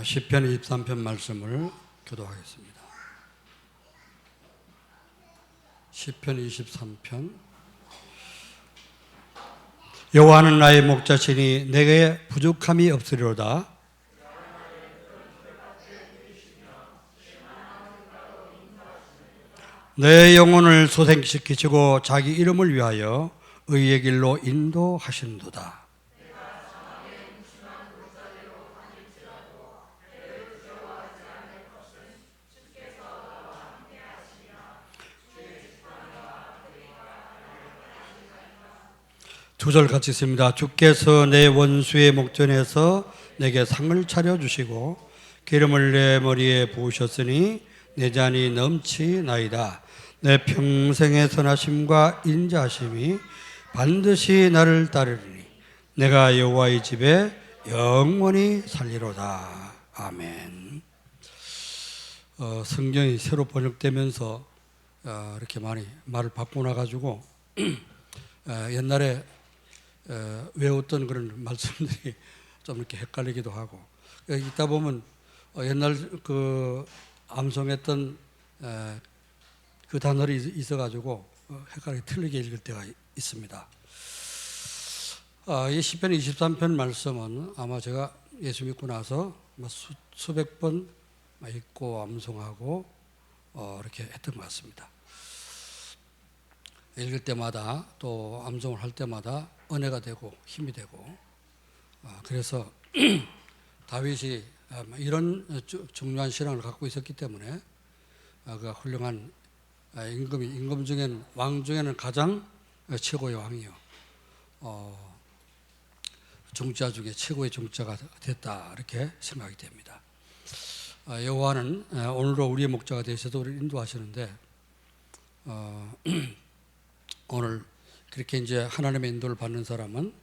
시편 23편 말씀을 교도하겠습니다. 시편 23편. 여호와는 나의 목자시니 내게 부족함이 없으리로다. 내 영혼을 소생시키시고 자기 이름을 위하여 의의 길로 인도하신도다. 두 절 같이 있습니다. 주께서 내 원수의 목전에서 내게 상을 차려주시고 기름을 내 머리에 부으셨으니 내 잔이 넘치나이다. 내 평생의 선하심과 인자하심이 반드시 나를 따르리니 내가 여호와의 집에 영원히 살리로다. 아멘. 성경이 새로 번역되면서 이렇게 많이 말을 바꾸나가지고 옛날에 외웠던 그런 말씀들이 좀 이렇게 헷갈리기도 하고, 있다 보면 옛날 그 암송했던 그 단어를 있어가지고 헷갈리게 틀리게 읽을 때가 있습니다. 이 시편 23편 말씀은 아마 제가 예수 믿고 나서 수백 번 읽고 암송하고 이렇게 했던 것 같습니다. 읽을 때마다 또 암송을 할 때마다 은혜가 되고 힘이 되고, 그래서 다윗이 이런 중요한 신앙을 갖고 있었기 때문에 그 훌륭한 임금 중에는, 왕 중에는 가장 최고의 왕이요, 종자 중에 최고의 종자가 됐다, 이렇게 생각이 됩니다. 여호와는 오늘도 우리의 목자가 되셔서 우리를 인도하시는데, 오늘 그렇게 이제 하나님의 인도를 받는 사람은,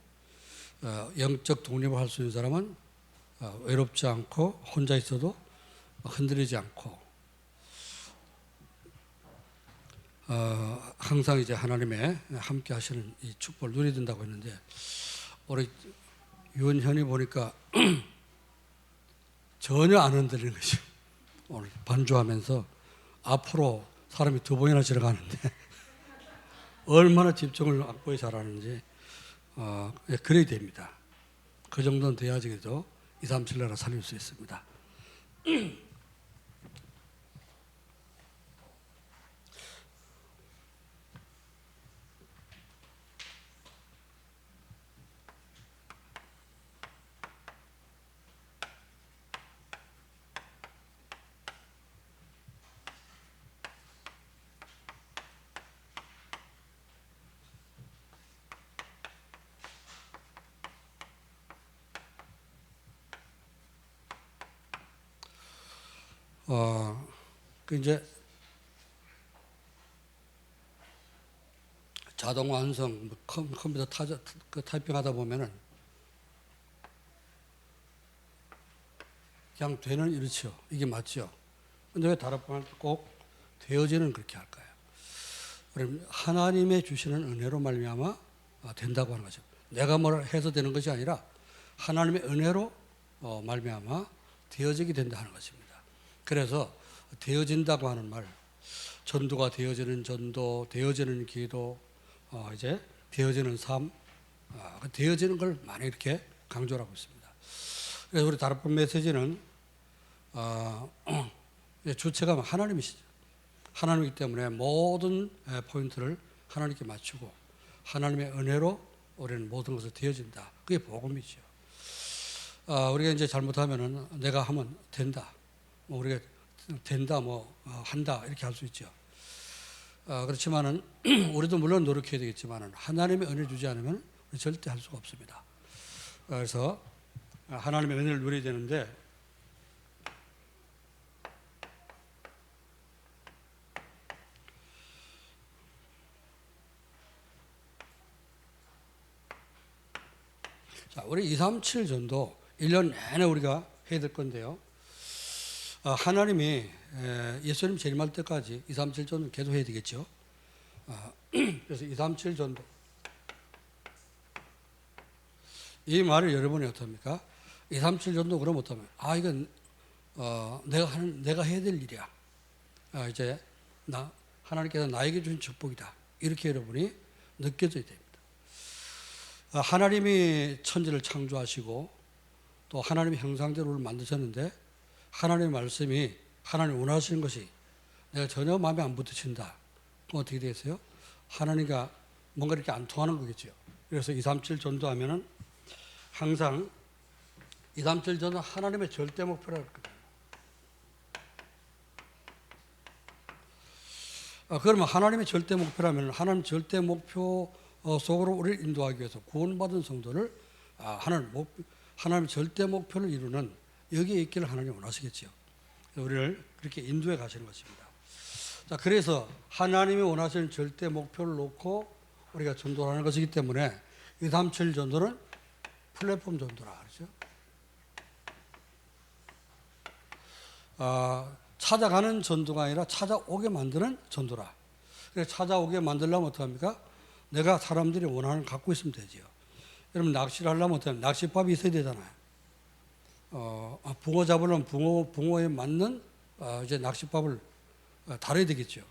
영적 독립을 할 수 있는 사람은 외롭지 않고 혼자 있어도 흔들리지 않고 항상 이제 하나님의 함께 하시는 이 축복을 누리든다고 했는데, 우리 유은현이 보니까 전혀 안 흔들리는 거죠. 오늘 반주하면서 앞으로 사람이 두 번이나 지나가는데 얼마나 집중을 악보에 잘하는지 그래야 됩니다. 그 정도는 돼야지 그래도 237 나라 살릴 수 있습니다. 그 이제 자동 완성, 컴퓨터 타이핑하다 보면은 그냥 되는 이렇죠. 이게 맞죠. 근데 왜 다락방을 꼭 되어지는 그렇게 할까요? 그럼 하나님의 주시는 은혜로 말미암아 된다고 하는 거죠. 내가 뭘 해서 되는 것이 아니라 하나님의 은혜로 말미암아 되어지게 된다 하는 것입니다. 그래서 되어진다고 하는 말, 전도가 되어지는 전도, 되어지는 기도, 이제 되어지는 삶, 되어지는 걸 많이 이렇게 강조를 하고 있습니다. 그래서 우리 다락방 메시지는 주체가 하나님이시죠. 하나님이기 때문에 모든 포인트를 하나님께 맞추고 하나님의 은혜로 우리는 모든 것을 되어진다. 그게 복음이죠. 우리가 이제 잘못하면은 내가 하면 된다, 우리가 된다, 한다, 이렇게 할 수 있죠. 그렇지만은 우리도 물론 노력해야 되겠지만은 하나님의 은혜 주지 않으면 우리 절대 할 수가 없습니다. 그래서 하나님의 은혜를 누려야 되는데, 자, 우리 237 전도 1년 내내 우리가 해야 될 건데요. 하나님이 예수님 재림할 때까지 237 전도 계속 해야 되겠죠. 그래서 237 전도, 이 말을 여러분이 어떻습니까? 237 전도 그럼 어떠면 이건 내가 해야 될 일이야. 이제 하나님께서 나에게 주신 축복이다. 이렇게 여러분이 느껴져야 됩니다. 하나님이 천지를 창조하시고 또 하나님의 형상대로 만드셨는데 하나님의 말씀이 하나님 원하시는 것이 내가 전혀 마음에 안 붙으신다. 그럼 어떻게 되겠어요? 하나님과 뭔가 이렇게 안 통하는 거겠죠. 그래서 237 전도하면은 항상 237 전도 하나님의 절대 목표라고 했거든요. 그러면 하나님의 절대 목표라면 하나님 절대 목표 속으로 우리를 인도하기 위해서 구원받은 성도를 하나님의 절대 목표를 이루는 여기에 있기를 하나님 원하시겠죠. 우리를 그렇게 인도해 가시는 것입니다. 자, 그래서 하나님이 원하시는 절대 목표를 놓고 우리가 전도를 하는 것이기 때문에 237 전도는 플랫폼 전도라 그러죠. 찾아가는 전도가 아니라 찾아오게 만드는 전도라. 그래서 찾아오게 만들려면 어떡합니까? 내가 사람들이 원하는 걸 갖고 있으면 되지요. 여러분 낚시를 하려면 어떡합니까? 낚싯밥이 있어야 되잖아요. 붕어 잡으려면 붕어에 맞는 이제 낚싯밥을 달아야 되겠죠.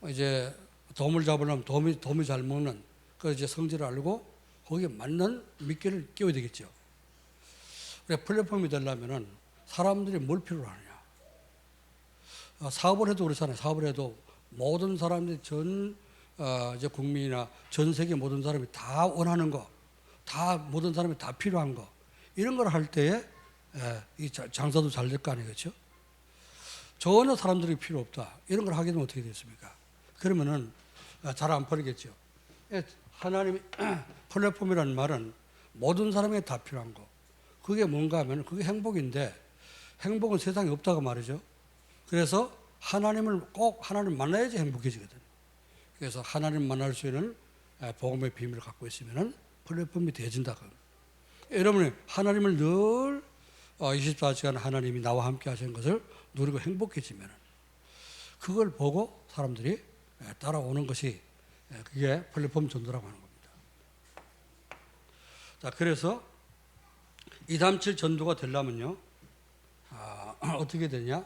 이제 도미를 잡으려면 도미 잘 먹는 그 이제 성질을 알고 거기에 맞는 미끼를 끼워야 되겠죠. 그래 플랫폼이 되려면은 사람들이 뭘 필요로 하느냐. 사업을 해도 그렇잖아요. 사업을 해도 모든 사람들이 이제 국민이나 전 세계 모든 사람이 다 원하는 거, 모든 사람이 다 필요한 거, 이런 걸 할 때에 이 장사도 잘 될 거 아니겠죠? 전혀 사람들이 필요 없다. 이런 걸 하게 되면 어떻게 됐습니까? 그러면은 잘 안 팔리겠죠. 하나님이 플랫폼이라는 말은 모든 사람에게 다 필요한 거. 그게 뭔가 하면 그게 행복인데 행복은 세상에 없다고 말이죠. 그래서 하나님 만나야지 행복해지거든. 그래서 하나님 만날 수 있는 복음의 비밀을 갖고 있으면 플랫폼이 되어진다. 여러분이 하나님을 늘 24시간 하나님이 나와 함께 하시는 것을 누리고 행복해지면 그걸 보고 사람들이 따라오는 것이 그게 플랫폼 전도라고 하는 겁니다. 자, 그래서 237 전도가 되려면요, 어떻게 되냐?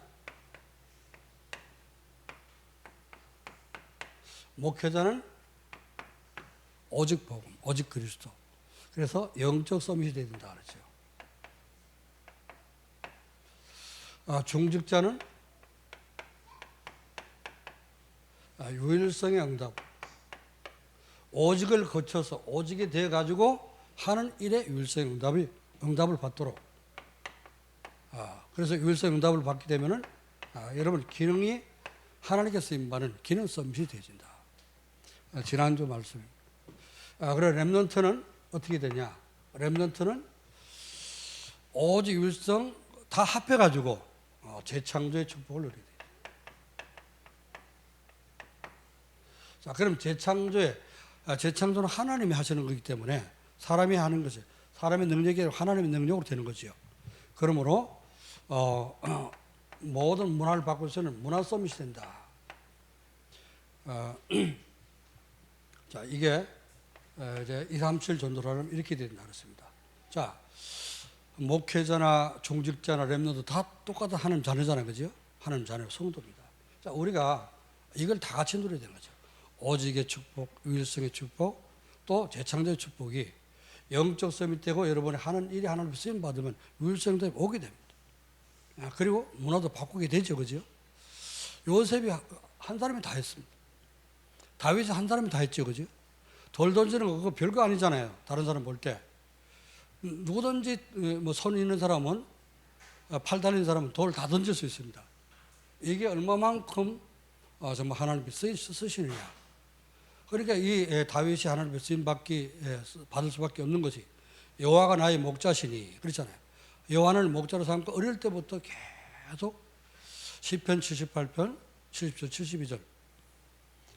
목회자는 오직 복음, 오직 그리스도. 그래서 영적 서밋이 되어야 된다 그랬죠. 중직자는 유일성의 응답. 오직을 거쳐서 오직이 되어 가지고 하는 일에 유일성의 응답을 받도록. 그래서 유일성의 응답을 받게 되면은 여러분 기능이 하나님께 쓰임 받는 기능 서밋이 되어진다. 지난주 말씀입니다. 그래 렘넌트는 어떻게 되냐? 렘넌트는 오직 유일성 다 합해가지고 재창조의 축복을 누리게 돼요. 자, 그럼 재창조는 하나님이 하시는 거기 때문에 사람이 하는 것이 사람의 능력이 아니라 하나님의 능력으로 되는 거죠. 그러므로 모든 문화를 바꾸서는 문화 서밋이 된다. 자, 이게 이제 237 전도라면 이렇게 된다 그랬습니다. 자, 목회자나 종직자나 렘넌트 다 똑같은 하나님 자녀잖아요, 그죠? 하나님 자녀 성도입니다. 자, 우리가 이걸 다 같이 누려야 되는 거죠. 오직의 축복, 유일성의 축복, 또 재창조의 축복이 영적 서밋 되고 여러분이 하는 일이 하나님 쓰임 받으면 유일성도 오게 됩니다. 그리고 문화도 바꾸게 되죠, 그죠? 요셉이 한 사람이 다 했습니다. 다윗이 한 사람이 다 했죠, 그죠? 돌 던지는 거 그거 별거 아니잖아요. 다른 사람 볼 때. 누구든지 뭐 손 있는 사람은 팔 달린 사람은 돌 다 던질 수 있습니다. 이게 얼마만큼 정말 하나님이 쓰시느냐. 그러니까 이 다윗이 하나님의 쓰임 받을 수밖에 없는 것이 여호와가 나의 목자시니 그렇잖아요. 여호와를 목자로 삼고 어릴 때부터 계속 시편 78편 70절 72절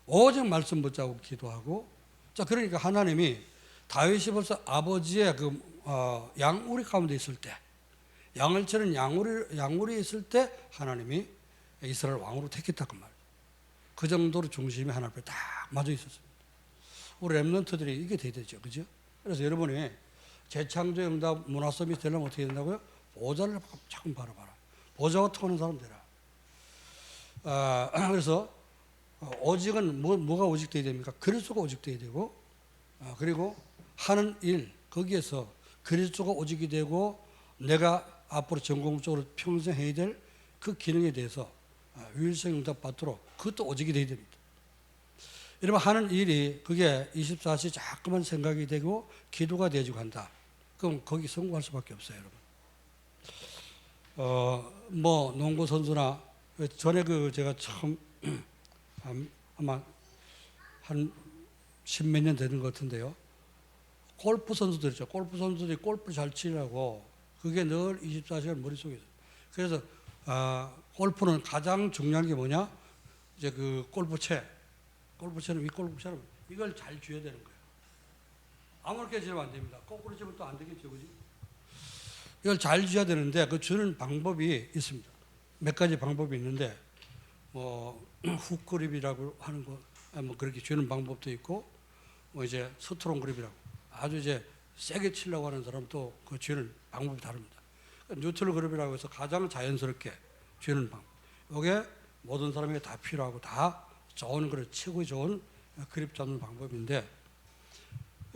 오직 말씀 붙잡고 기도하고. 자, 그러니까 하나님이 다윗이 벌써 아버지의 양우리 가운데 있을 때, 양을 치는 양우리에 있을 때 하나님이 이스라엘 왕으로 택했다고 말이에요. 그 정도로 중심이 하나님 앞에 딱 맞아 있었습니다. 우리 렘넌트들이 이게 돼야 되죠, 그죠? 그래서 여러분이 재창조 응답 문화 서밋 되려면 어떻게 된다고요? 보좌를 자꾸 바라봐라. 보좌와 통하는 사람 되라. 그래서 오직은 뭐가 오직돼야 됩니까? 그리스도가 오직돼야 되고, 그리고 하는 일 거기에서 그리스도가 오직이 되고 내가 앞으로 전공적으로 평생 해야 될 그 기능에 대해서 유일성 응답 받도록 그것도 오직이 돼야 됩니다. 여러분 하는 일이 그게 24시 자꾸만 생각이 되고 기도가 되어지고 한다. 그럼 거기 성공할 수밖에 없어요, 여러분. 뭐 농구 선수나 전에 제가 처음 아마 한 십몇 년 되는 것 같은데요. 골프 선수들 있죠. 골프 선수들이 골프 잘 치려고 그게 늘 24시간 머릿속에 있어요. 그래서 골프는 가장 중요한 게 뭐냐? 이제 그 골프채는 이 골프채는 이걸 잘 쥐어야 되는 거예요. 아무렇게 쥐면 안 됩니다. 거꾸로 쥐면 또 안 되겠죠, 그지? 이걸 잘 쥐어야 되는데 그 쥐는 방법이 있습니다. 몇 가지 방법이 있는데 뭐 훅 그립이라고 하는 거, 뭐 그렇게 쥐는 방법도 있고, 뭐 이제 스트롱 그립이라고 아주 이제 세게 치려고 하는 사람도 그 쥐는 방법이 다릅니다. 뉴트럴 그립이라고 해서 가장 자연스럽게 쥐는 방법. 이게 모든 사람에게 다 필요하고 다 좋은 그릇, 최고의 좋은 그립 잡는 방법인데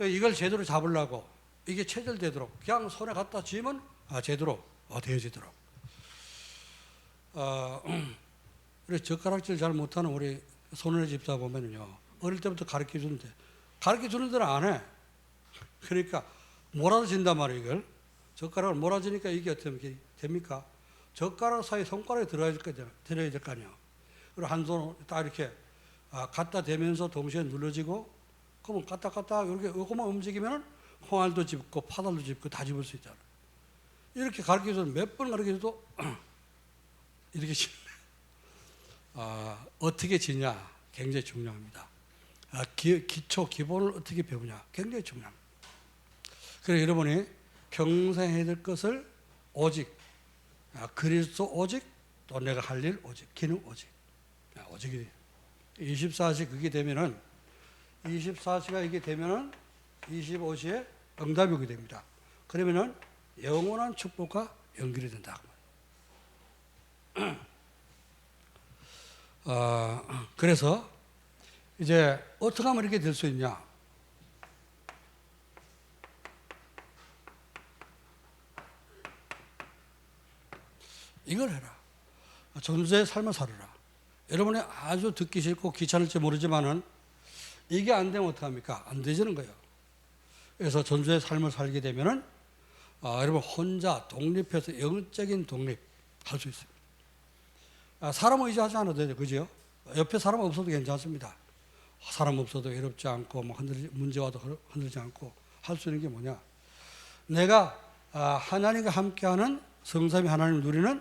이걸 제대로 잡으려고 이게 체절되도록 그냥 손에 갖다 쥐면 제대로 되어지도록. 그래서 젓가락질 잘 못하는 우리 손을 집사 보면은요, 어릴 때부터 가르쳐 주는데 가르쳐 주는 데는 안 해. 그러니까 몰아진단 말이에요, 이걸. 젓가락을 몰아주니까 이게 어떻게 됩니까? 젓가락 사이 손가락에 들어야 될 거 아니에요. 그리고 한 손 딱 이렇게 갖다 대면서 동시에 눌러지고, 그러면 까딱 이렇게 요거만 움직이면 홍알도 집고 파달도 집고 다 집을 수 있잖아요. 이렇게 가르쳐줘도 몇 번 가르쳐줘도 이렇게 어떻게 지냐 굉장히 중요합니다. 기초 기본을 어떻게 배우냐 굉장히 중요합니다. 그래서 여러분이 평생 해야 될 것을 오직 그리스도 오직 또 내가 할 일 오직 기능 오직 오직이 24시 그게 되면은 24시가 이게 되면은 25시에 응답이 오게 됩니다. 그러면은 영원한 축복과 연결이 된다. 그래서 이제 어떻게 하면 이렇게 될 수 있냐? 이걸 해라. 전도자의 삶을 살아라. 여러분이 아주 듣기 싫고 귀찮을지 모르지만은 이게 안 되면 어떡합니까? 안 되지는 거예요. 그래서 전도자의 삶을 살게 되면은 여러분 혼자 독립해서 영적인 독립 할 수 있습니다. 사람 의지하지 않아도 되죠. 그죠? 옆에 사람 없어도 괜찮습니다. 사람 없어도 외롭지 않고 뭐 문제 와도 흔들리지 않고 할 수 있는 게 뭐냐? 내가 하나님과 함께하는 성삼위 하나님을 누리는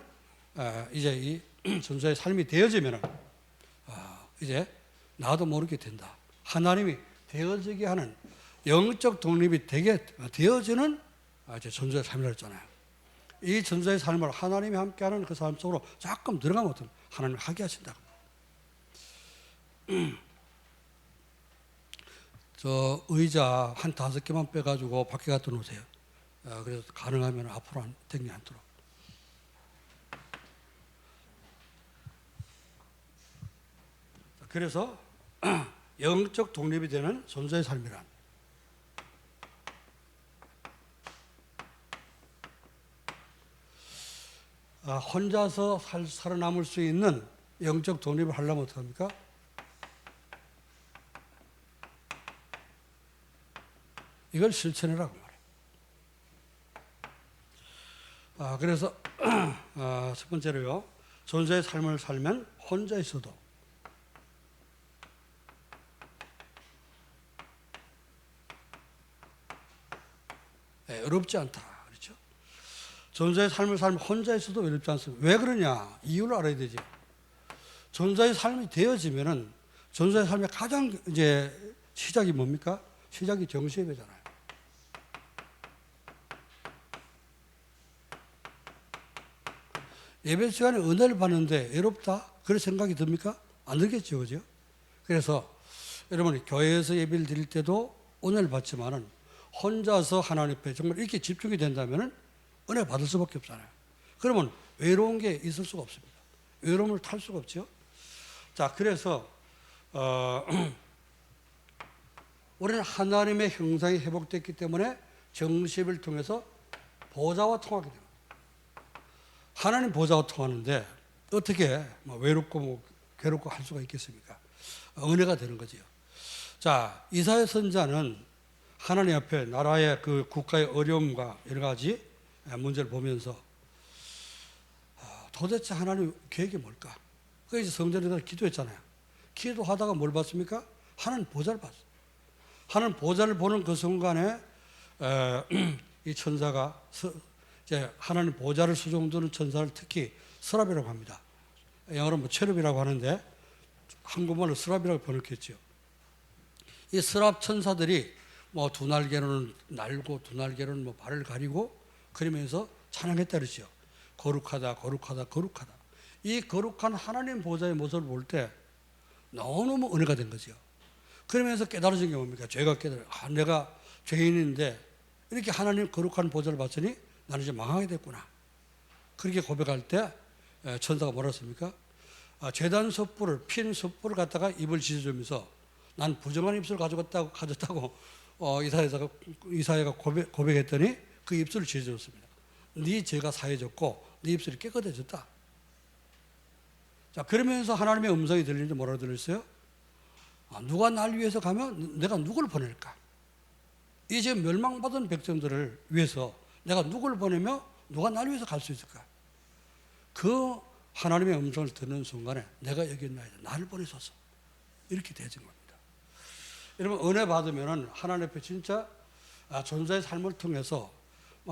이제 이 전도자의 삶이 되어지면은 이제 나도 모르게 된다. 하나님이 되어지게 하는 영적 독립이 되어지는 이제 전도자의 삶이라고 했잖아요. 이 전도자의 삶을 하나님이 함께하는 그 삶 속으로 조금 들어가면 어떤 하나님이 하게 하신다. 저 의자 한 5개만 빼가지고 밖에 갖다 놓으세요. 그래서 가능하면 앞으로 당기지 않도록. 그래서 영적 독립이 되는 전도자의 삶이란 혼자서 살아남을 수 있는 영적 독립을 하려면 어떡합니까? 이걸 실천해라고 말해요. 그래서 첫 번째로요, 전도자의 삶을 살면 혼자 있어도 외롭지 않다. 그렇죠? 전도자의 삶을 살면 혼자 있어도 외롭지 않습니다. 왜 그러냐? 이유를 알아야 되지. 전도자의 삶이 되어지면은 전도자의 삶의 가장 이제 시작이 뭡니까? 시작이 정시예배잖아요. 예배 시간에 은혜를 받는데 외롭다? 그런 생각이 듭니까? 안 들겠죠, 그죠? 그래서 여러분이 교회에서 예배를 드릴 때도 은혜를 받지만은 혼자서 하나님 앞에 정말 이렇게 집중이 된다면은 은혜 받을 수밖에 없잖아요. 그러면 외로운 게 있을 수가 없습니다. 외로움을 탈 수가 없죠. 자, 그래서 우리는 하나님의 형상이 회복됐기 때문에 정십을 통해서 보좌와 통하게 됩니다. 하나님 보좌와 통하는데 어떻게 외롭고 괴롭고 할 수가 있겠습니까? 은혜가 되는 거지요. 자, 이사야 선지자는 하나님 앞에 나라의 그 국가의 어려움과 여러 가지 문제를 보면서 도대체 하나님 계획이 뭘까? 그래서 성전에서 기도했잖아요. 기도하다가 뭘 봤습니까? 하나님 보좌를 봤어요. 하나님 보좌를 보는 그 순간에 이 천사가 이제 하나님 보좌를 수종드는 천사를 특히 스랍이라고 합니다. 영어로 체룹이라고 하는데 한국말로 스랍이라고 번역했죠. 이 스랍 천사들이 두 날개로는 날고 두 날개로는 발을 가리고 그러면서 찬양했다 그러죠. 거룩하다, 거룩하다, 거룩하다. 이 거룩한 하나님 보좌의 모습을 볼 때 너무너무 은혜가 된 거죠. 그러면서 깨달아진 게 뭡니까? 죄가 깨달아. 내가 죄인인데 이렇게 하나님 거룩한 보좌를 봤으니 나는 이제 망하게 됐구나. 그렇게 고백할 때 천사가 뭐라 했습니까? 제단 섭불을 핀 섭불을 갖다가 입을 지져주면서 난 부정한 입술을 가졌다고 이사야가 고백했더니 그 입술을 지져줬습니다. 네 죄가 사해졌고 네 입술이 깨끗해졌다. 자, 그러면서 하나님의 음성이 들리는데 뭐라고 들렸어요? 누가 날 위해서 가면 내가 누구를 보낼까? 이제 멸망받은 백성들을 위해서 내가 누구를 보내며 누가 날 위해서 갈 수 있을까? 그 하나님의 음성을 듣는 순간에 내가 여기 있나이다. 나를 보내소서. 이렇게 되진 겁니다. 여러분, 은혜 받으면 하나님 앞에 진짜 존재의 삶을 통해서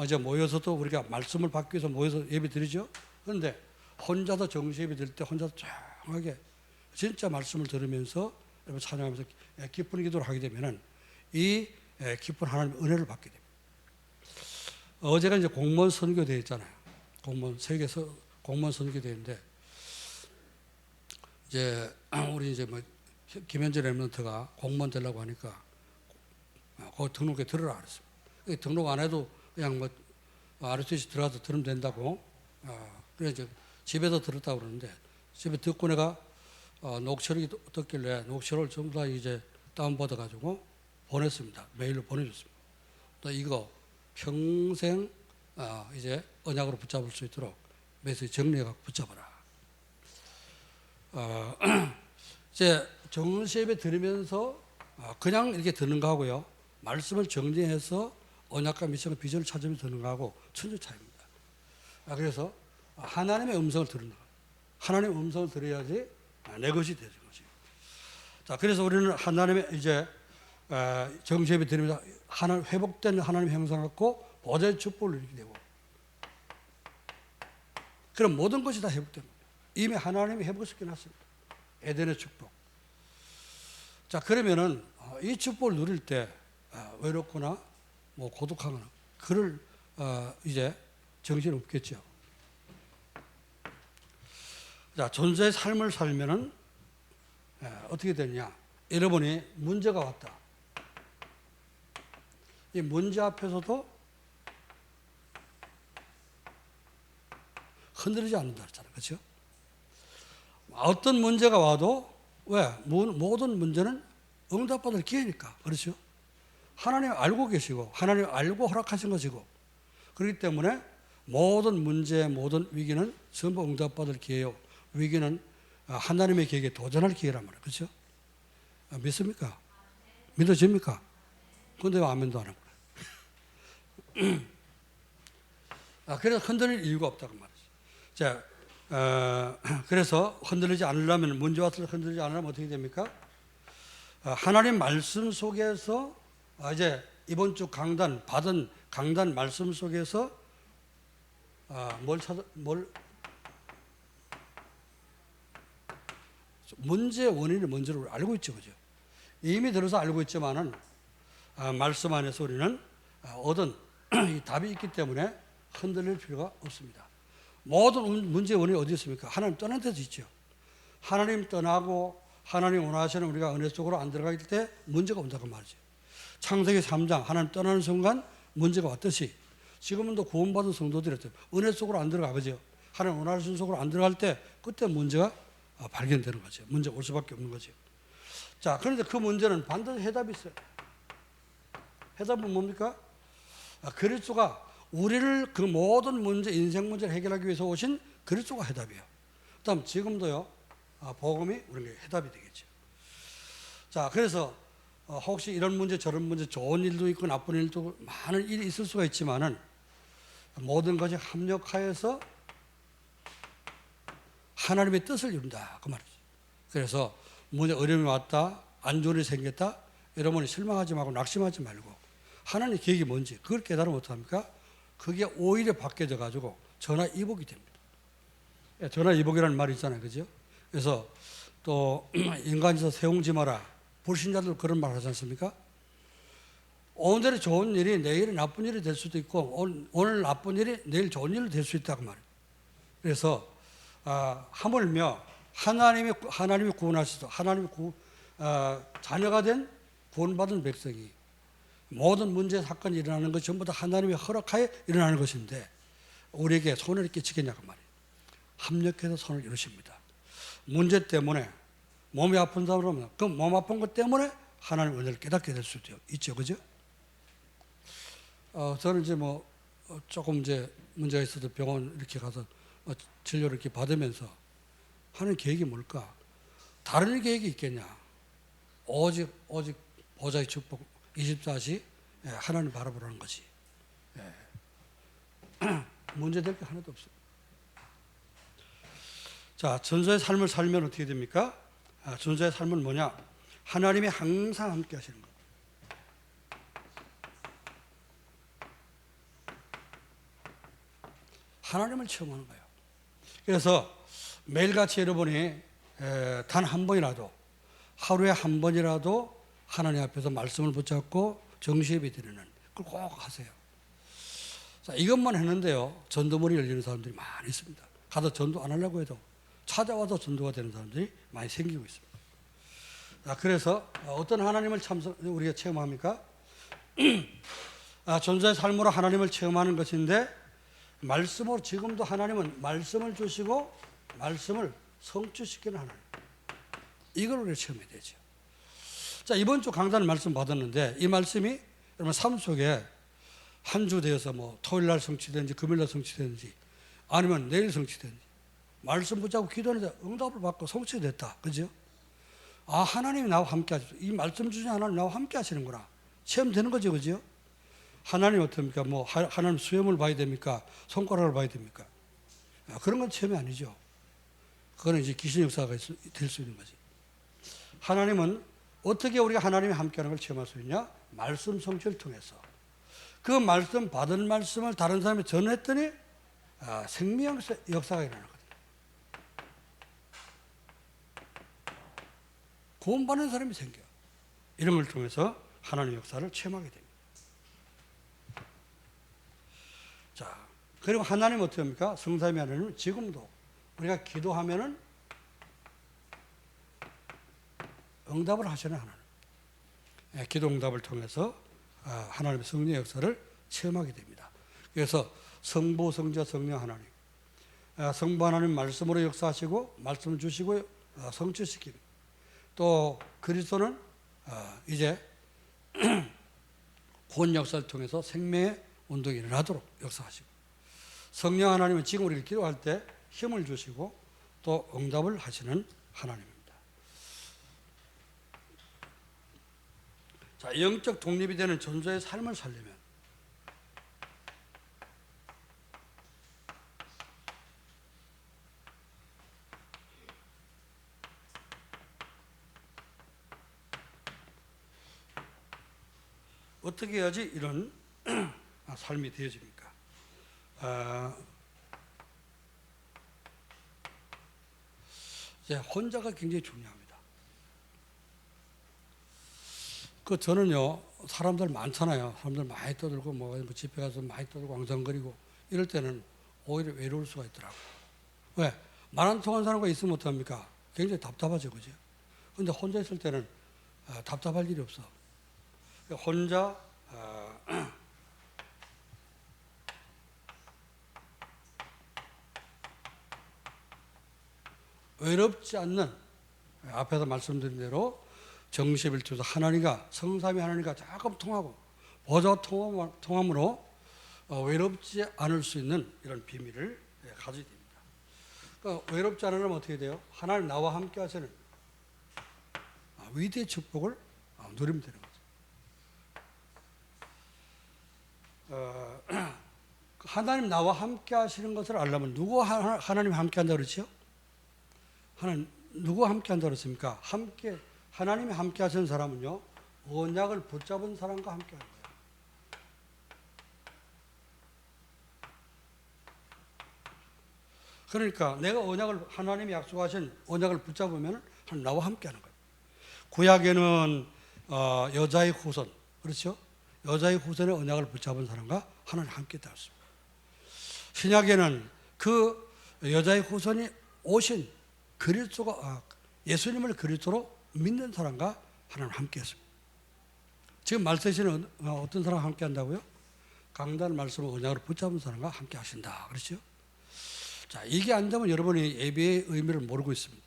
이제 모여서도 우리가 말씀을 받기 위해서 모여서 예배 드리죠. 그런데 혼자서 정시 예배 드릴 때 혼자서 조용하게 진짜 말씀을 들으면서 여러분 찬양하면서 기쁜 기도를 하게 되면은 이 기쁜 하나님의 은혜를 받게 됩니다. 어제가 이제 공무원 선교대회 있잖아요. 세계에서 공무원 선교대회인데 이제 우리 이제 김현재 랩런트가 공무원 되려고 하니까 거기 등록에 들으라 그랬어요. 등록 안 해도 그냥 ROTC 들어가서 들으면 된다고. 그래서 이제 집에서 들었다고 그러는데 집에 듣고 내가 녹취록이 떴길래 녹취록을 전부 다 이제 다운받아가지고 보냈습니다. 메일로 보내줬습니다. 또 이거 평생 이제 언약으로 붙잡을 수 있도록 메시지 정리해갖고 붙잡아라. 이제 정시예배 들으면서 그냥 이렇게 듣는 거하고요. 말씀을 정리해서 언약과 미션과 비전을 찾으면서 듣는 거하고 천지 차이입니다. 그래서 하나님의 음성을 듣는 거예요. 하나님의 음성을 들어야지 내 것이 되는 거지. 자, 그래서 우리는 하나님의 이제 정시예배 드리면서 회복된 하나님의 형상 갖고 보좌의 축복을 누리게 되고, 그럼 모든 것이 다 회복된 겁니다. 이미 하나님이 회복시켜 놨습니다. 에덴의 축복. 자, 그러면은 이 축복을 누릴 때 외롭거나 고독하거나 그럴 이제 정신이 없겠죠. 자, 존재의 삶을 살면은 어떻게 되냐? 여러분이 문제가 왔다. 이 문제 앞에서도 흔들리지 않는다 그랬잖아요. 그렇죠? 어떤 문제가 와도 왜? 모든 문제는 응답받을 기회니까. 그렇죠? 하나님 알고 계시고 하나님 알고 허락하신 것이고, 그렇기 때문에 모든 문제, 모든 위기는 전부 응답받을 기회요. 위기는 하나님의 계획에 도전할 기회란 말이에요. 그렇죠? 믿습니까? 믿어집니까? 그런데 왜 아멘도 안 하고 그래? 그래서 흔들릴 이유가 없다고 말이죠. 자, 그래서 흔들리지 않으려면, 문제 왔을 때 흔들리지 않으려면 어떻게 됩니까? 하나님 말씀 속에서 이제 이번 주 받은 강단 말씀 속에서 문제의 원인을 먼저 알고 있죠. 그죠? 이미 들어서 알고 있지만은 말씀 안에서 우리는 얻은 이 답이 있기 때문에 흔들릴 필요가 없습니다. 모든 문제의 원인이 어디 있습니까? 하나님 떠난 데서 있죠. 하나님 떠나고 하나님 원하시는 우리가 은혜 속으로 안 들어갈 때 문제가 온다고 말이죠. 창세기 3장 하나님 떠나는 순간 문제가 왔듯이 지금도 구원받은 성도들이 은혜 속으로 안 들어가, 그죠? 하나님 원하시는 속으로 안 들어갈 때 그때 문제가 발견되는 거죠. 문제 올 수밖에 없는 거죠. 자, 그런데 그 문제는 반드시 해답이 있어요. 해답은 뭡니까? 그리스도가 우리를 그 모든 문제, 인생 문제를 해결하기 위해서 오신 그리스도가 해답이에요. 그다음 지금도요, 복음이 우리에게 해답이 되겠죠. 자, 그래서 혹시 이런 문제 저런 문제, 좋은 일도 있고 나쁜 일도 많은 일이 있을 수가 있지만은 모든 것이 합력하여서 하나님의 뜻을 이룬다, 그 말이죠. 그래서 문제 어려움이 왔다, 안 좋은 일이 생겼다, 여러분이 실망하지 말고 낙심하지 말고 하나님의 계획이 뭔지 그걸 깨달으면 어떡합니까? 그게 오히려 바뀌어져 가지고 전화위복이 됩니다. 전화위복이라는 말이 있잖아요, 그죠? 그래서 또 인간에서 세웅지 마라, 불신자들 그런 말 하지 않습니까? 오늘의 좋은 일이 내일은 나쁜 일이 될 수도 있고 오늘 나쁜 일이 내일 좋은 일이 될 수 있다고 말이에요. 그래서 하물며 하나님이 구원하시도 하나님의 자녀가 된 구원받은 백성이 모든 문제 사건이 일어나는 것이 전부 다 하나님의 허락하에 일어나는 것인데 우리에게 손해를 끼치겠냐고 말이에요. 합력해서 손을 이루십니다. 문제 때문에 몸이 아픈 사람은 그 몸 아픈 것 때문에 하나님의 은혜를 깨닫게 될 수도 있죠, 그죠? 저는 이제 조금 이제 문제가 있어도 병원 이렇게 가서 진료를 이렇게 받으면서 하는 계획이 뭘까? 다른 계획이 있겠냐? 오직 보좌의 축복 24시 하나님 바라보라는 거지. 문제될 게 하나도 없어요. 자, 전도의 삶을 살면 어떻게 됩니까? 전도의 삶은 뭐냐? 하나님이 항상 함께 하시는 것. 하나님을 체험하는 거예요. 그래서 매일같이 여러분이 단 한 번이라도 하루에 한 번이라도 하나님 앞에서 말씀을 붙잡고 정시예배 드리는 그걸 꼭 하세요. 자, 이것만 했는데요, 전도문이 열리는 사람들이 많이 있습니다. 가서 전도 안 하려고 해도 찾아와서 전도가 되는 사람들이 많이 생기고 있습니다. 자, 그래서 어떤 하나님을 우리가 체험합니까? 전도의 삶으로 하나님을 체험하는 것인데 말씀으로 지금도 하나님은 말씀을 주시고 말씀을 성취시키는 하나님, 이걸 우리가 체험해야 되죠. 자, 이번 주 강단 말씀 받았는데 이 말씀이 여러분 삶 속에 한 주 되어서 토요일 날 성취되는지 금요일 날 성취되는지 아니면 내일 성취되는지 말씀 붙잡고 기도하는데 응답을 받고 성취됐다, 그죠? 하나님이 나와 함께 하시죠. 이 말씀 주신 하나님 나와 함께 하시는구나, 체험되는 거죠, 그죠? 하나님 어떻습니까? 하나님 수염을 봐야 됩니까? 손가락을 봐야 됩니까? 그런 건 체험이 아니죠. 그거는 이제 귀신 역사가 될 수 있는 거지. 하나님은 어떻게 우리가 하나님이 함께하는 걸 체험할 수 있냐? 말씀 성취를 통해서. 그 말씀, 받은 말씀을 다른 사람이 전했더니 생명 역사가 일어나거든요. 구원받는 사람이 생겨요. 이런 걸 통해서 하나님의 역사를 체험하게 됩니다. 자, 그리고 하나님 어떻게 합니까? 성삼위 하나님은 지금도 우리가 기도하면은 응답을 하시는 하나님. 기도 응답을 통해서 하나님의 성령의 역사를 체험하게 됩니다. 그래서 성부, 성자, 성령 하나님. 성부 하나님 말씀으로 역사하시고 말씀을 주시고 성취시키는. 또 그리스도는 이제 구원 역사를 통해서 생명의 운동이 일어나도록 역사하시고, 성령 하나님은 지금 우리가 기도할 때 힘을 주시고 또 응답을 하시는 하나님입니다. 자, 영적 독립이 되는 전도의 삶을 살려면 어떻게 해야지 이런 삶이 되어집니까? 이제 혼자가 굉장히 중요합니다. 저는요, 사람들 많잖아요. 사람들 많이 떠들고 집회 가서 많이 떠들고 왕성거리고 이럴 때는 오히려 외로울 수가 있더라고요. 왜? 말 안 통하는 사람과 있으면 어떡합니까? 굉장히 답답하죠, 그죠? 근데 혼자 있을 때는 답답할 일이 없어. 혼자 외롭지 않는, 앞에서 말씀드린 대로 정십일투에서 하나님과 성삼위 하나님과 조금 통하고 보좌 통함으로 외롭지 않을 수 있는 이런 비밀을 가지게 됩니다. 그러니까 외롭지 않으려면 어떻게 돼요? 하나님 나와 함께 하시는 위대의 축복을 누리면 되는 거죠. 하나님 나와 함께 하시는 것을 알려면 누구와 하나님 함께 한다고 그랬죠? 하나님 누구와 함께 한다고 그랬습니까? 하나님이 함께 하시는 사람은요, 언약을 붙잡은 사람과 함께 하는 거예요. 그러니까 내가 하나님이 약속하신 언약을 붙잡으면 나와 함께 하는 거예요. 구약에는 여자의 후손, 그렇죠? 여자의 후손의 언약을 붙잡은 사람과 하나님 함께 했습니다. 신약에는 그 여자의 후손이 오신 예수님을 그리스도로 믿는 사람과 하나님 함께 했습니다. 지금 말씀하시는 어떤 사람과 함께 한다고요? 강단 말씀을 언약으로 붙잡은 사람과 함께 하신다. 그렇죠? 자, 이게 안 되면 여러분이 예배의 의미를 모르고 있습니다.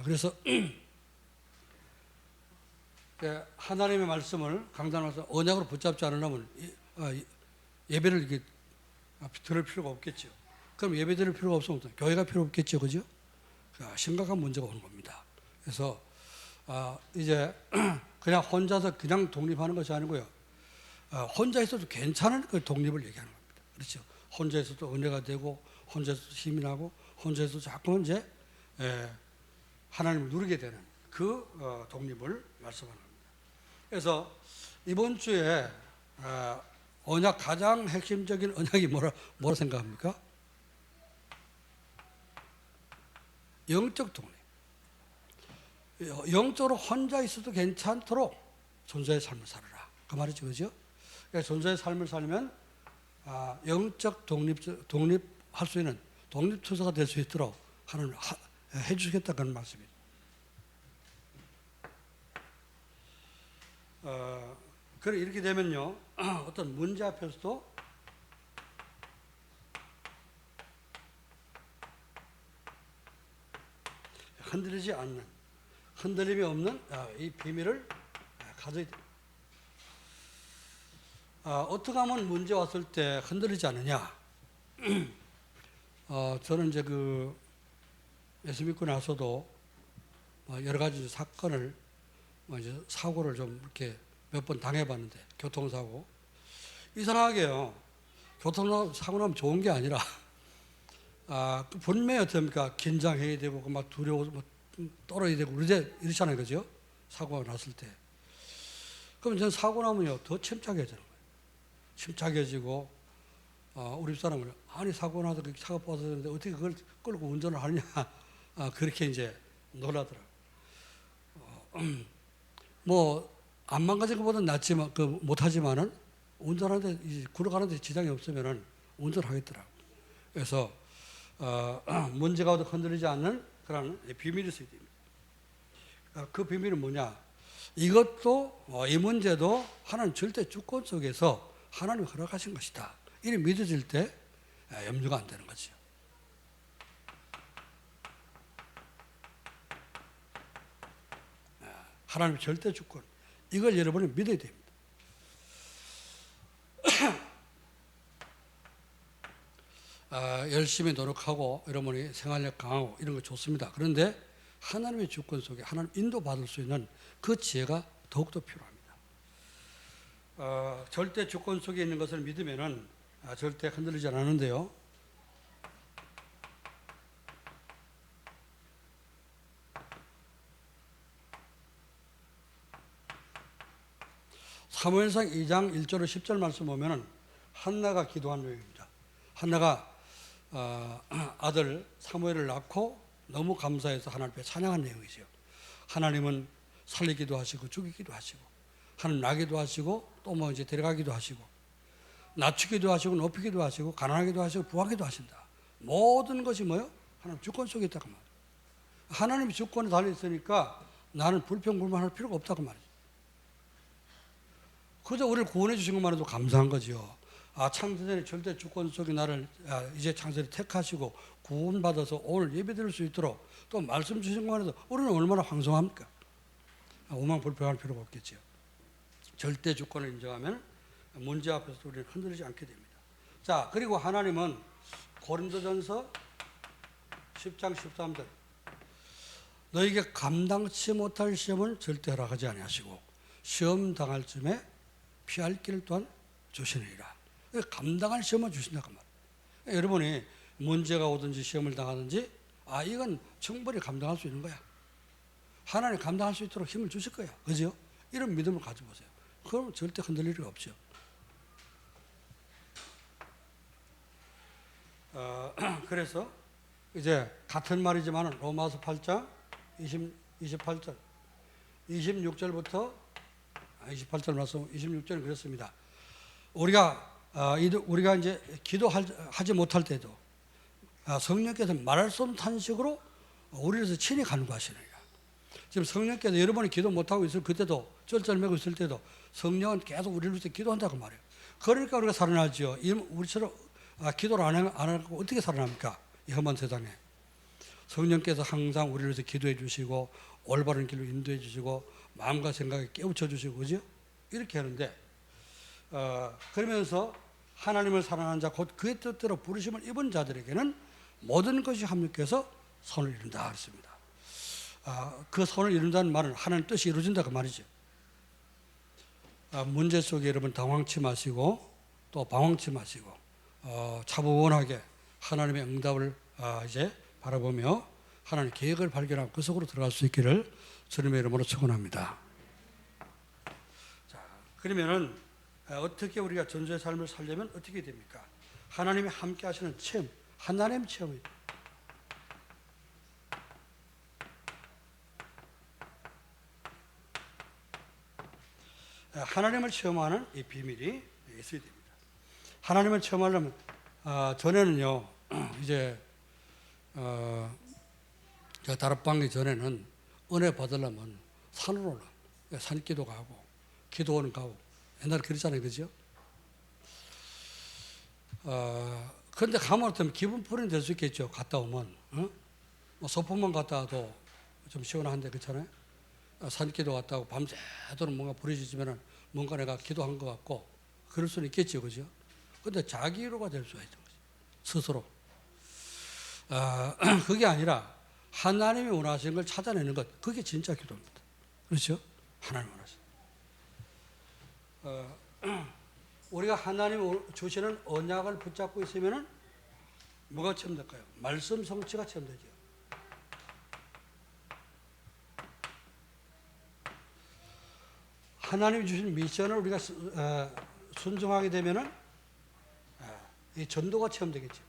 그래서 하나님의 말씀을, 강단 말씀 언약으로 붙잡지 않으려면 예배를 이렇게 들을 필요가 없겠죠. 그럼 예배 드릴 필요가 없으면 교회가 필요 없겠죠. 그죠? 심각한 문제가 오는 겁니다. 그래서 이제 그냥 혼자서 그냥 독립하는 것이 아니고요. 혼자 있어도 괜찮은 그 독립을 얘기하는 겁니다. 그렇죠? 혼자 있어도 은혜가 되고, 혼자 있어도 힘이 나고, 혼자 있어도 자꾸 이제 하나님을 누리게 되는 그 독립을 말씀하는 겁니다. 그래서 이번 주에 언약 가장 핵심적인 언약이 뭐라 생각합니까? 영적 독립. 영적으로 혼자 있어도 괜찮도록 존재의 삶을 살아라. 그 말이죠, 그죠? 그러니까 존재의 삶을 살면 영적 독립할 수 있는 독립투사가 될 수 있도록 하나님 해주시겠다 그런 말씀입니다. 그래 이렇게 되면요, 어떤 문제 앞에서도 흔들리지 않는, 흔들림이 없는 이 비밀을 가져야 됩니다. 어떻게 하면 문제 왔을 때 흔들리지 않느냐? 저는 이제 예수 믿고 나서도 여러 가지 사건을, 이제 사고를 좀 이렇게 몇 번 당해봤는데, 교통사고. 이상하게요, 교통사고 나면 좋은 게 아니라, 분명히 어떻습니까? 긴장해야 되고, 막 두려워, 떨어야 되고, 이러잖아요. 그죠? 사고가 났을 때. 그럼 저는 사고 나면요, 더 침착해지는 거예요. 침착해지고, 우리 집사람은, 아니, 사고 나서 그렇게 차가 빠졌는데 어떻게 그걸 끌고 운전을 하느냐. 그렇게 이제 놀라더라고요. 안 망가진 것보다는 낫지만, 못하지만은, 운전하는데, 걸어가는데 지장이 없으면은 운전하겠더라고요. 그래서, 문제가 흔들리지 않는 그런 비밀이 있어야 됩니다. 그 비밀은 뭐냐? 이것도, 이 문제도 하나님 절대 주권 속에서 하나님이 허락하신 것이다. 이렇게 믿어질 때 염려가 안 되는 거죠. 하나님의 절대 주권. 이걸 여러분이 믿어야 됩니다. 열심히 노력하고 여러분이 생활력 강하고 이런 거 좋습니다. 그런데 하나님의 주권 속에 하나님 인도받을 수 있는 그 지혜가 더욱더 필요합니다. 절대 주권 속에 있는 것을 믿으면은 절대 흔들리지 않는데요. 사무엘상 2장 1절로 10절 말씀 보면은 한나가 기도한 내용입니다. 한나가 아들 사무엘을 낳고 너무 감사해서 하나님 앞에 찬양한 내용이죠. 하나님은 살리기도 하시고 죽이기도 하시고, 하나님 나기도 하시고, 또 이제 데려가기도 하시고, 낮추기도 하시고, 높이기도 하시고, 가난하기도 하시고, 부하기도 하신다. 모든 것이 뭐요? 하나님 주권 속에 있다고 말이에요. 하나님이 주권에 달려 있으니까 나는 불평불만할 필요가 없다고 말이죠. 그저 우리를 구원해 주신 것만 해도 감사한 거죠. 창세전에 절대 주권 속에 나를 이제 창세를 택하시고 구원받아서 오늘 예배드릴 수 있도록 또 말씀 주신 것만해도 우리는 얼마나 황송합니까? 오만불평할 필요가 없겠죠. 절대 주권을 인정하면 문제 앞에서 우리는 흔들리지 않게 됩니다. 자, 그리고 하나님은 고린도전서 10장 13절 너에게 감당치 못할 시험은 절대 허락하지 아니하시고 시험 당할 쯤에 피할 길 또한 주시느니라. 감당할 시험을 주신다 그 말. 여러분이 문제가 오든지 시험을 당하든지 이건 충분히 감당할 수 있는 거야. 하나님 감당할 수 있도록 힘을 주실 거야. 그죠? 이런 믿음을 가져보세요. 그럼 절대 흔들릴 일이 없죠. 그래서 이제 같은 말이지만 로마서 8장 28절 26절부터 28절 말씀 26절은 그렇습니다. 우리가 이제 기도하지 못할 때도 성령께서 말할 수 없는 탄식으로 우리를 친히 간구하시느니라. 지금 성령께서 여러분이 기도 못하고 있을 그때도 쩔쩔매고 있을 때도 성령은 계속 우리를 위해서 기도한다고 말해요. 그러니까 우리가 살아나죠. 우리처럼 기도를 안 하고 어떻게 살아납니까? 이 험한 세상에. 성령께서 항상 우리를 위해서 기도해 주시고 올바른 길로 인도해 주시고 마음과 생각에 깨우쳐 주시고 그죠? 이렇게 하는데 그러면서 하나님을 사랑하는 자 곧 그의 뜻대로 부르심을 입은 자들에게는 모든 것이 합력해서 선을 이룬다 그랬습니다. 그 선을 이룬다는 말은 하나님 뜻이 이루어진다 그 말이죠. 문제 속에 여러분 당황치 마시고 또 방황치 마시고 차분하게 하나님의 응답을 이제 바라보며 하나님의 계획을 발견하고 그 속으로 들어갈 수 있기를 주님의 이름으로 축원합니다. 자, 그러면은 어떻게 우리가 전도의 삶을 살려면 어떻게 됩니까? 하나님이 함께 하시는 체험, 하나님 체험이죠. 하나님을 체험하는 이 비밀이 있어야 됩니다. 하나님을 체험하려면 전에는요 이제 다락방기 전에는 은혜 받으려면 산으로 올라 산기도 가고 기도원 가고 옛날에 그랬잖아요, 그죠? 그런데 가면 기분 풀이 될 수 있겠죠. 갔다 오면 뭐 소풍만 갔다 와도 좀 시원한데 그렇잖아요. 산기도 갔다 오고 밤새도록 뭔가 부르짖으면 뭔가 내가 기도한 것 같고 그럴 수는 있겠죠, 그죠? 근데 자기 위로가 될 수가 있는 거죠. 스스로. 그게 아니라 하나님이 원하시는 걸 찾아내는 것, 그게 진짜 기도입니다. 그렇죠? 하나님 원하시는. 우리가 하나님이 주시는 언약을 붙잡고 있으면 뭐가 체험될까요? 말씀 성취가 체험되죠. 하나님이 주신 미션을 우리가 순종하게 되면은 이 전도가 체험되겠죠.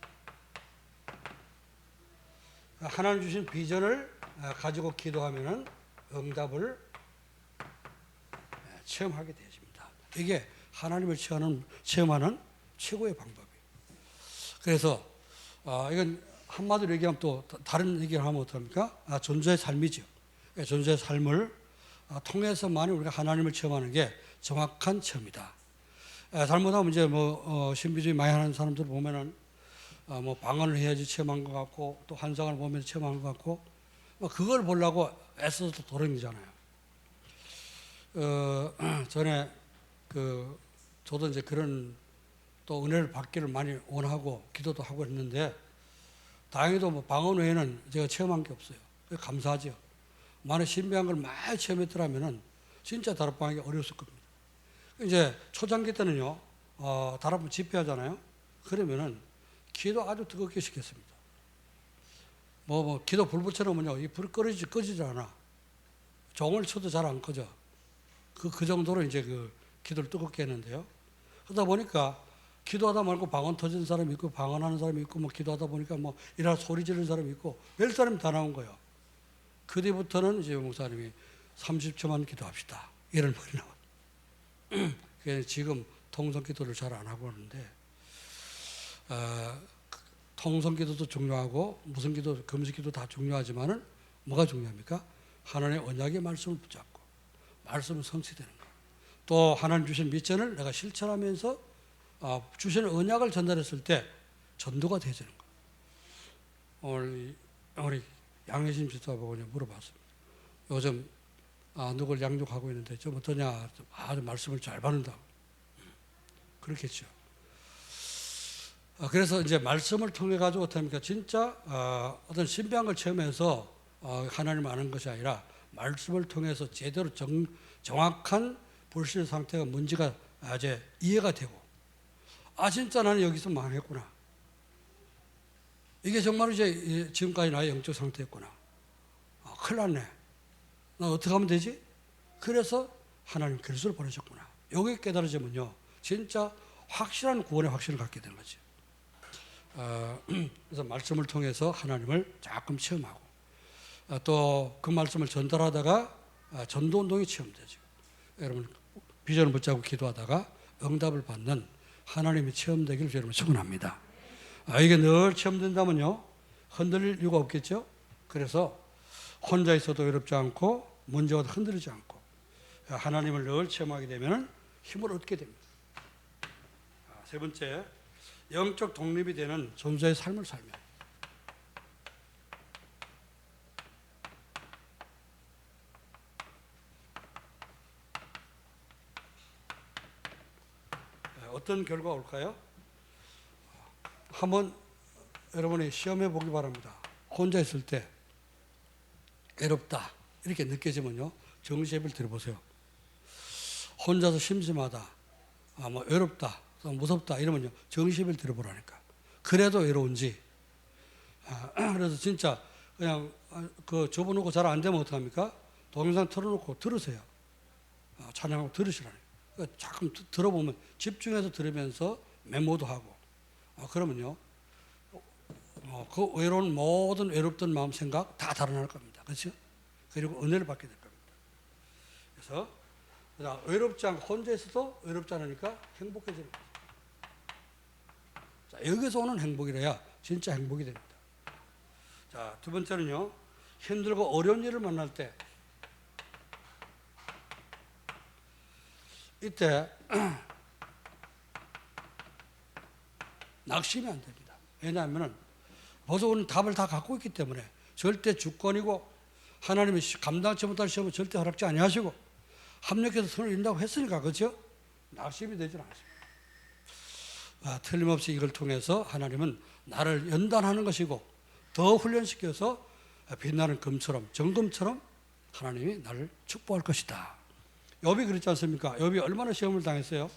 하나님 주신 비전을 가지고 기도하면은 응답을 체험하게 되십니다. 이게 하나님을 체험하는 최고의 방법이에요. 그래서 이건 한마디로 얘기하면 또 다른 얘기를 하면 어떡합니까? 전도의 삶이죠. 전도의 삶을 통해서만 우리가 하나님을 체험하는 게 정확한 체험이다. 잘못하면 이제 신비주의 많이 하는 사람들 보면은 방언을 해야지 체험한 것 같고 또 환상을 보면서 체험한 것 같고 그걸 보려고 애써서 도롱이잖아요. 전에 저도 이제 그런 또 은혜를 받기를 많이 원하고 기도도 하고 했는데 다행히도 방언 외에는 제가 체험한 게 없어요. 감사하죠. 만약 신비한 걸 많이 체험했더라면은 진짜 다락방하기 어려웠을 겁니다. 이제 초창기 때는요, 다락방 집회하잖아요. 그러면은 기도 아주 뜨겁게 시켰습니다. 기도 불 붙여놓으면요, 이 불이 꺼지질 않아. 종을 쳐도 잘 안 꺼져. 그 정도로 이제 기도를 뜨겁게 했는데요. 그러다 보니까 기도하다 말고 방언 터지는 사람이 있고 방언하는 사람이 있고 기도하다 보니까 이라 소리 지르는 사람이 있고 별 사람이 다 나온 거예요. 그 뒤부터는 이제 목사님이 30초만 기도합시다. 이런 말이 나와요. 그래서 지금 통성 기도를 잘 안 하고 하는데, 통성 기도도 중요하고, 무슨 기도, 금식 기도 다 중요하지만은 뭐가 중요합니까? 하나님의 언약의 말씀을 붙잡고, 말씀을 성취되는 거. 또 하나님 주신 미션을 내가 실천하면서 주시는 언약을 전달했을 때 전도가 되어지는 거예요. 오늘 우리 양혜심 집사하고 물어봤습니다. 요즘 누굴 양육하고 있는데 좀 어떠냐? 아주 말씀을 잘 받는다. 그렇겠죠. 그래서 이제 말씀을 통해 가지고 어떻습니까? 진짜 어떤 신비한 걸 체험해서 하나님을 아는 것이 아니라 말씀을 통해서 제대로 정확한 불신 상태가 뭔지가 이제 이해가 되고, 진짜 나는 여기서 망했구나. 이게 정말 이제 지금까지 나의 영적 상태였구나. 큰일 났네. 나 어떻게 하면 되지? 그래서 하나님 그리스도를 보내셨구나. 여기 깨달아지면요, 진짜 확실한 구원의 확신을 갖게 되는 거죠. 그래서 말씀을 통해서 하나님을 조금 체험하고, 또 그 말씀을 전달하다가 전도운동이 체험되죠. 여러분 비전을 붙잡고 기도하다가 응답을 받는 하나님이 체험되기를 여러분 축원합니다. 이게 늘 체험된다면요, 흔들릴 이유가 없겠죠. 그래서 혼자 있어도 외롭지 않고 문제가 흔들리지 않고 하나님을 늘 체험하게 되면 힘을 얻게 됩니다. 세 번째, 영적 독립이 되는 전도자의 삶을 살며, 어떤 결과가 올까요? 한번 여러분이 시험해 보기 바랍니다. 혼자 있을 때 외롭다 이렇게 느껴지면요, 정시예배를 들어보세요. 혼자서 심심하다, 뭐 외롭다, 무섭다 이러면요, 정시예배를 들어보라니까. 그래도 외로운지. 그래서 진짜 그냥 그 접어놓고 잘 안 되면 어떡합니까? 동영상 틀어놓고 들으세요. 찬양하고 들으시라니까. 그러니까 자꾸 들어보면 집중해서 들으면서 메모도 하고, 그러면요, 그 외로운 모든 외롭던 마음 생각 다 달아날 겁니다. 그렇죠? 그리고 은혜를 받게 될 겁니다. 그래서 외롭지 않고 혼자 있어도 외롭지 않으니까 행복해지는 거죠. 자, 여기서 오는 행복이라야 진짜 행복이 됩니다. 자, 두 번째는요, 힘들고 어려운 일을 만날 때, 이때 낙심이 안 됩니다. 왜냐하면 벌써 우리는 답을 다 갖고 있기 때문에, 절대 주권이고 하나님이 감당치 못할 시험은 절대 허락지 아니하시고 합력해서 선을 이룬다고 했으니까, 그렇죠? 낙심이 되질 않습니다. 틀림없이 이걸 통해서 하나님은 나를 연단하는 것이고 더 훈련시켜서 빛나는 금처럼, 정금처럼 하나님이 나를 축복할 것이다. 욥이 그렇지 않습니까? 욥이 얼마나 시험을 당했어요?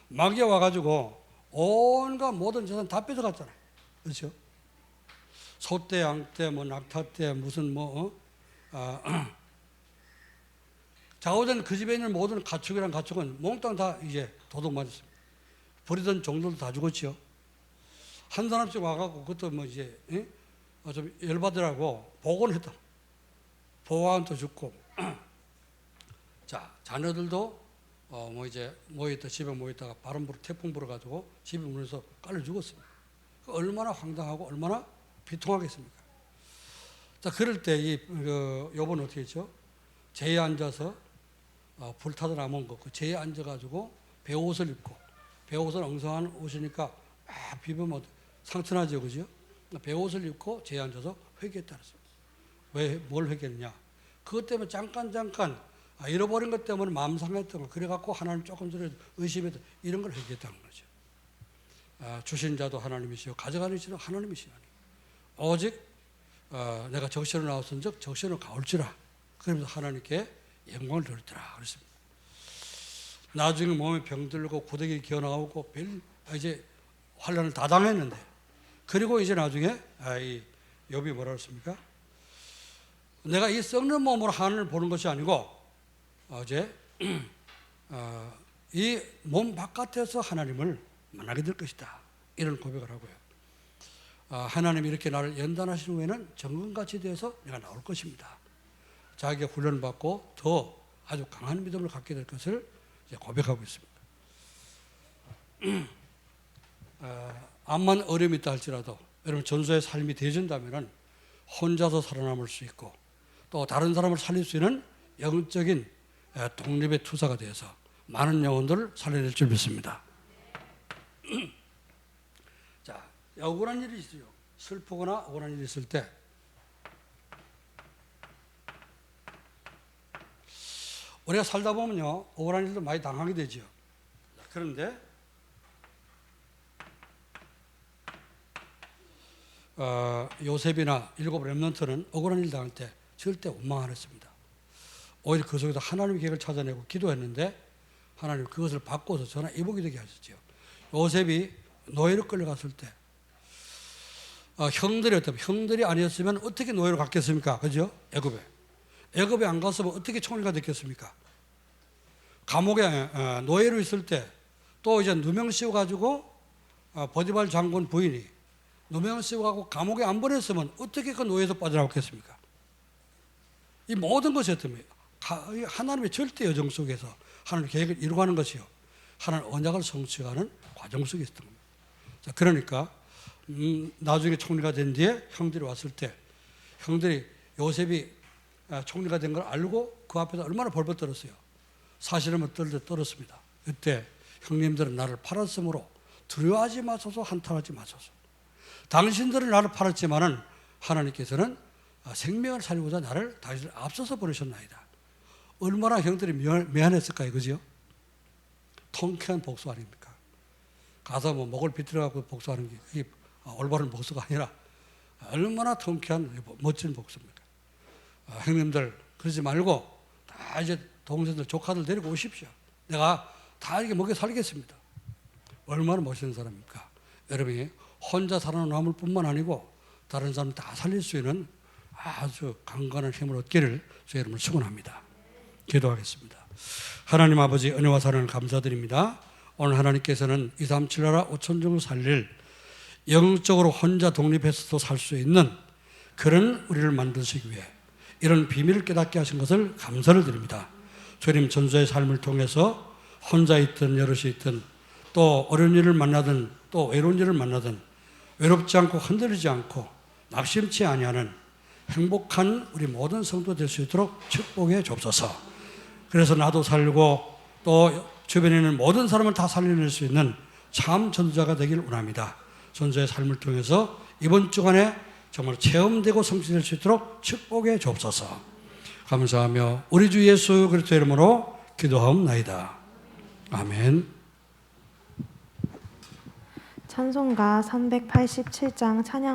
마귀가 와가지고 온갖 모든 재산 다 뺏어갔잖아요. 그렇죠? 소떼, 양떼, 낙타떼, 무슨 좌우전 그 집에 있는 모든 가축이란 가축은 몽땅 다 이제 도둑 맞았습니다. 버리던 종들도 다 죽었죠. 한 사람씩 와가지고 그것도 좀 열받으라고 복원했다. 보안도 죽고. 자, 자녀들도 이제 집에 모였다가 바람 불어 태풍 불어가지고 집에 문에서 깔려 죽었습니다. 얼마나 황당하고 얼마나 비통하겠습니까? 자, 그럴 때 욥은 어떻게 했죠? 제에 앉아서 불타던 나무 그 제에 앉아가지고 배옷을 입고, 배옷은 엉성한 옷이니까 막 비비면 상처나죠, 그죠? 배옷을 입고 제에 앉아서 회개했다 그랬습니다. 왜, 뭘 회개했냐? 그것 때문에 잠깐 잃어버린 것 때문에 마음 상했던 거, 그래갖고 하나님 조금 전에 의심했던 이런 걸 회개했다는 거죠. 주신 자도 하나님이시요 가져가는 자도 하나님이시라니. 오직 내가 적시로 나왔은즉 적시로 가올지라. 그러면서 하나님께 영광을 돌리더라 그랬습니다. 나중에 몸에 병들고 고데기 기어나오고 이제 환난을 다 당했는데, 그리고 이제 나중에 이 욥이 뭐라 그랬습니까? 내가 이 썩는 몸으로 하늘을 보는 것이 아니고 어제 이 몸 바깥에서 하나님을 만나게 될 것이다, 이런 고백을 하고요. 하나님이 이렇게 나를 연단하신 후에는 정금같이 되어서 내가 나올 것입니다. 자기가 훈련받고 더 아주 강한 믿음을 갖게 될 것을 이제 고백하고 있습니다. 암만 어려움이 있다 할지라도 여러분 전도의 삶이 되어진다면 혼자서 살아남을 수 있고, 또 다른 사람을 살릴 수 있는 영적인 독립의 투사가 되어서 많은 영혼들을 살려낼 줄 믿습니다. 자, 억울한 일이 있어요. 슬프거나 억울한 일이 있을 때 우리가 살다 보면요, 억울한 일도 많이 당하게 되죠. 그런데 요셉이나 일곱 렘넌트는 억울한 일 당할 때 절대 원망 안 했습니다. 오히려 그 속에서 하나님의 계획을 찾아내고 기도했는데 하나님 그것을 바꿔서 전화 이복이 되게 하셨죠. 요셉이 노예로 끌려갔을 때 형들이 아니었으면 어떻게 노예로 갔겠습니까? 그죠? 애굽에 안 갔으면 어떻게 총리가 됐겠습니까? 감옥에 노예로 있을 때 또 이제 누명 씌워가지고 보디발 장군 부인이 누명 씌워가고 감옥에 안 보냈으면 어떻게 그 노예에서 빠져나왔겠습니까? 이 모든 것이 어떻습니까? 하나님의 절대 여정 속에서 하나님의 계획을 이루어가는 것이요, 하나님 언약을 성취하는 과정 속에 있었던 겁니다. 자, 그러니까 나중에 총리가 된 뒤에 형들이 왔을 때 형들이 요셉이 총리가 된 걸 알고 그 앞에서 얼마나 벌벌 떨었어요. 사실은 떨었습니다. 그때 형님들은 나를 팔았으므로 두려워하지 마소서, 한탄하지 마소서. 당신들은 나를 팔았지만은 하나님께서는 생명을 살리고자 나를 당신을 앞서서 보내셨나이다. 얼마나 형들이 미안했을까요, 그죠? 통쾌한 복수 아닙니까? 가서 뭐 목을 비틀어갖고 복수하는 게 그게 올바른 복수가 아니라 얼마나 통쾌한 멋진 복수입니까? 형님들 그러지 말고 다 이제 동생들 조카들 데리고 오십시오. 내가 다 이렇게 먹여 살리겠습니다. 얼마나 멋있는 사람입니까? 여러분이 혼자 살아남을 뿐만 아니고 다른 사람 다 살릴 수 있는 아주 강건한 힘을 얻기를 주의 이름으로 축원합니다. 기도하겠습니다. 하나님 아버지, 은혜와 사랑을 감사드립니다. 오늘 하나님께서는 237 나라 5천 살릴 영적으로 혼자 독립해서도 살 수 있는 그런 우리를 만드시기 위해 이런 비밀을 깨닫게 하신 것을 감사를 드립니다. 주님, 전도의 삶을 통해서 혼자 있든 여럿이 있든 또 어려운 일을 만나든 또 외로운 일을 만나든 외롭지 않고 흔들리지 않고 낙심치 아니하는 행복한 우리 모든 성도 될 수 있도록 축복해 주옵소서. 그래서 나도 살고 또 주변에 있는 모든 사람을 다 살려낼 수 있는 참 전도자가 되기를 원합니다. 전도의 삶을 통해서 이번 주간에 정말 체험되고 성취될 수 있도록 축복해 주옵소서. 감사하며 우리 주 예수 그리스도의 이름으로 기도하옵나이다. 아멘. 찬송가 387장 찬양